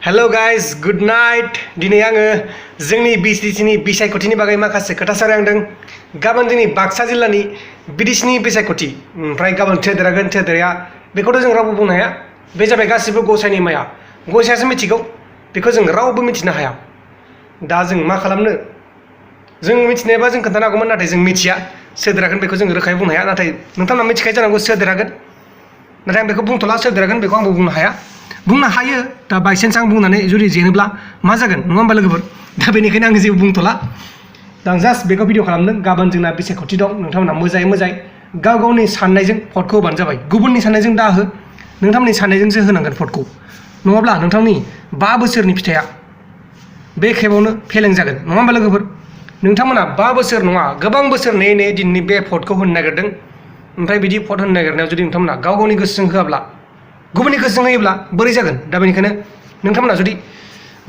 hello guys good night दिनै आङो जोंनि बिटिसिनि बिसायख'थिनि बागै माखासे खोथा सावरायदों गाबोन जोंनि बाक्सा जिल्लानि बिटिसिनि बिसायख'थि ओमफ्राय गाबोन थेदेरागोन थेदेरा बेखौथ' जों रावबो बुंनो हाया बे जाबाय गासिबो गसाइनि माया गसाइयासो मिथिगौ बेखौ जों रावबो मिथिनो हाया दा जों मा खालामनो जों मिथिनायबा जों खोन्थानो हागौमोन नाथाय जों मिथिया सोदेरागोन बेखौ जों रोखायै बुंनो हाया नाथाय नोंथांमोना मिथिखायो जानांगौ सोदेरागोन नाथाय आं बेखौ बुंथ'ला सोदेरागोन बेखौ आंबो बुंनो हायो दा बायसान्स आं बुंनानै जुदि जेनोब्ला मा जागोन नङा होमबा लोगोफोर दा बेनिखायनो आं जेबो बुंथ'ला दा आं जास्ट बेखौ भिडिअ खालामदों गाबोन जोंना बिसायख'थि दं नोंथांमोना मोजाङै गाव गावनि साननायजों भटखौ होबानो जाबाय गुबुननि साननायजों दा हो नोंथांमोननि साननायजोंसो होनांगोन भटखौ नङाब्ला नोंथांनि 5 बोसोरनि फिथाइया बे खेबावनो फेलें जागोन नङा होमबा लोगोफोर नोंथांमोना 5 बोसोर नङा गोबां बोसोर नेयै दिननि बे भटखौ होनो नागिरदों ओमफ्राय बिदि भट होनो नागिरनायाव जुदि नोंथांमोना गाव गावनि गोसोजों होआब्ला गुबुननि गोसोजों होयोब्ला बोरै जागोन दा बेनिखायनो नोंथांमोना जुदि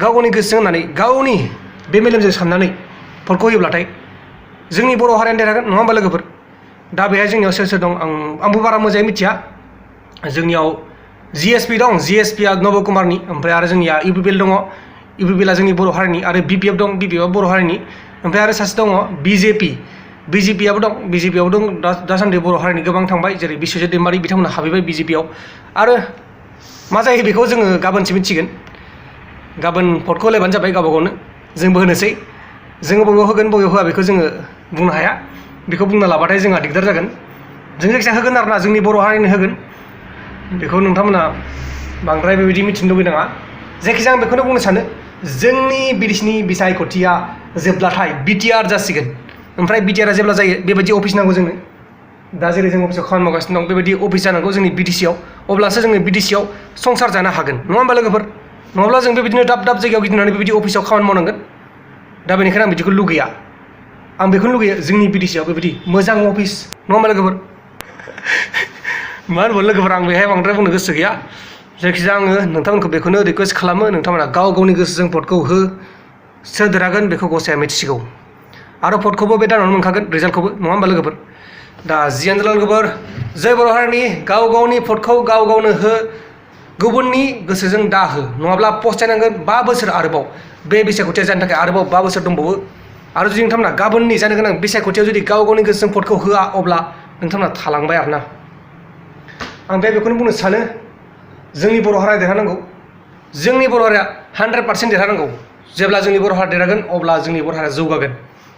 गाव गावनि गोसोजों होनानै गावनि बे मेलेमजों साननानै भटखौ होयोब्लाथाय जोंनि बर' हारियानो देरहागोन नङा होमबा लोगोफोर दा बेहाय जोंनियाव सोर दं आंबो बारा मोजाङै मिथिया जोंनियाव जिएसपि दं जिएसपिआ नब कुमारनि ओमफ्राय आरो जोंनिया इउपिपिएल दङ इउपिपिएलआ जोंनि बर' हारिनि आरो बिपिएफ दं बिपिएफआ बर' हारिनि ओमफ्राय आरो सासे दङ बिजेपिआबो दं बिजेपिआव दं दासान्दि बर' हारिनि गोबां थांबाय जेरै बिश्वजित दैमारि बिथांमोना हाबैबाय बिजेपिआव आरो मा जायो बेखौ जोङो गाबोनसो मिथिगोन गाबोन भटखौ होलायबानो जाबाय गावबा गावनो जोंबो होनोसै जोङो बबेयाव होगोन बबेयाव होआ बेखौ जोङो बुंनो हाया बेखौ बुंना लाबाथाय जोंहा दिगदार जागोन जों जायखिजाया होगोन आरोना जोंनि बर' हारिनो होगोन बेखौ नोंथांमोना बांद्राय बेबायदि मिथिनो लुबैनाङा जायखिजाया आं बेखौनो बुंनो सानो जोंनि बिटिसिनि बिसायख'थिया जोबब्लाथाय बिटिआर जासिगोन ओमफ्राय बिटिआरआ जेब्ला जायो बेबायदि अफिस नांगौ जोंनो दा जेरै जों अफिसाव खामानि मावगासिनो दं बेबायदि अफिस जानांगौ जोंनि बिटिसिआव अब्लासो जोङो बिटिसिआव संसार जानो हागोन नङा होमबा लोगोफोर नङाब्ला जों बेबायदिनो दाब जायगायाव गिदिंनानै बेबायदि अफिसाव खामानि मावनांगोन दा बेनिखायनो आं बिदिखौ लुगैया आं बेखौनो लुगैयो जोंनि बिटिसिआव बेबायदि मोजां अफिस नङा होमबा लोगोफोर मा होनबावो लोगोफोर आं बेहाय बांद्राय बुंनो गोसो गैया जायखिजाया आङो नोंथांमोनखौ बेखौनो रिकुवेस्ट खालामो नोंथांमोना गाव गावनि गोसोजों भटखौ हो सोर देरहागोन बेखौ गसाइया मिथिसिगौ आरो भटखौबो बे दानावनो मोनखागोन रिजाल्टखौबो नङा होमबा लोगोफोर दा जियानो जा लोगोफोर जय बर' हारिनि गाव गावनि भटखौ गाव गावनो हो गुबुननि गोसोजों दा हो नङाब्ला पस्थायनांगोन 5 बोसोर आरोबाव बे बिसायख'थिया जानो थाखाय आरोबाव 5 बोसोर दंबावो आरो जुदि नोंथांमोना गाबोननि जानो गोनां बिसायख'थियाव जुदि गाव गावनि गोसोजों भटखौ होआ अब्ला नोंथांमोना थालांबाय आरोना आं बेखौनो बुंनो सानो जोंनि बर' हारिया देरहानांगौ जोंनि बर' हारिया 100% देरहानांगौ जेब्ला जोंनि बर' हारिया देरहागोन अब्ला जोंनि बर' हारिया जौगागोन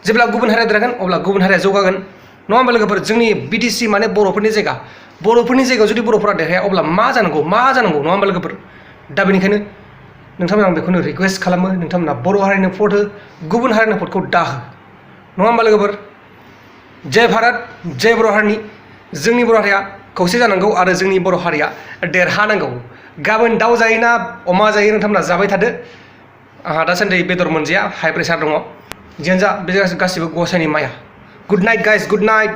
जेब्ला गुबुन हारिया देरहागोन अब्ला गुबुन हारिया जौगागोन नङा होमबा लोगोफोर जोंनि बिटिसि माने बर'फोरनि जायगायाव जुदि बर'फोरा देरहाया अब्ला मा जानांगौ नङा होमबा लोगोफोर दा बेनिखायनो नोंथांमोना आं बेखौनो रिकुवेस्ट खालामो नोंथांमोना बर' हारिनो भट हो गुबुन हारिनो भटखौ दा हो नङा होमबा लोगोफोर जय भारत जय बर' हारिनि जोंनि बर' हारिया खौसे जानांगौ आरो जोंनि बर' हारिया देरहानांगौ गाबोन दाउ जायोना अमा जायो नोंथांमोना जाबाय थादो आंहा दासान्दि बेदर मोनजाया हाइ प्रेसार दङ जियानो जा बे गासिबो गसाइनि माया good night guys good night